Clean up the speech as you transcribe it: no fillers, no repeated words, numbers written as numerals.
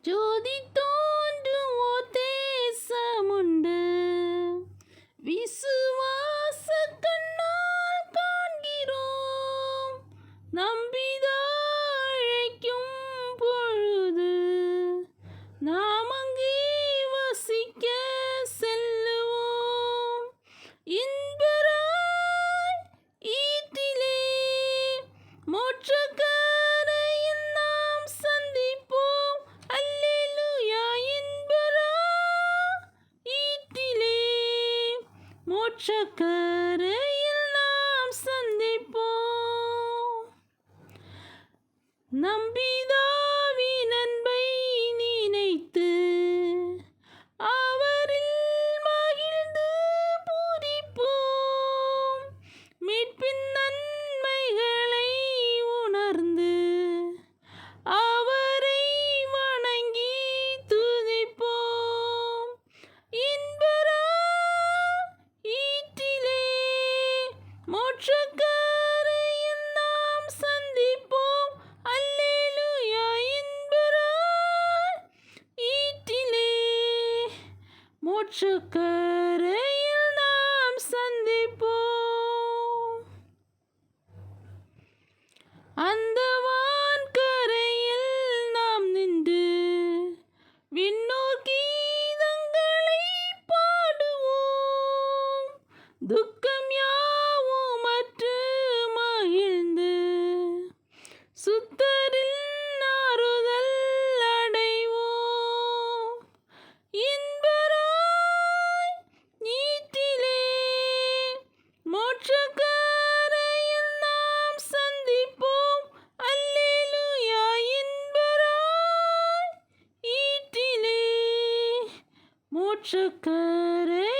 ஜோதி தோன்றும் ஓர் தேசமுண்டு, விசுவாச கண்ணால் காண்கிறோம். நம்பிதா அழைக்கும் பொழுது நாம் அங்கே வசிக்க செல்லுவோம். இன்பராய் ஈட்டிலே மோட்சக்கரையில் நாம் சந்திப்போம். அல்லேலூயா. இன்பராய் ஈட்டிலே மோட்சக்கரையில் நாம் சந்திப்போம். நம்பிதாவின் அன்பை நினைத்து அவரில் மகிழ்ந்து பூரிப்போம். மீட்பின் நன்மைகளை உணர்ந்து அவரை வணங்கி துதிப்போம். இன்பராய் ஈட்டிலே மோட்சக்கரையில் நாம் சந்திப்போம். அல்லேலூயா. இன்பராய் ஈட்டிலே மோட்சக்கரையில் நாம் சந்திப்போம். அந்த வான்கரையில் நாம் நின்று விண்ணோர் கீதங்களை பாடுவோம். துக்கம் யாவுமற்று மகிழ்ந்து சுத்தரின் ஆறுதல் அடைவோம். இன்பராய் ஈட்டிலே மோட்சக்கரையில் நாம் சந்திப்போம். அல்லேலூயா. இன்பராய் ஈட்டிலே மோட்சக்கரை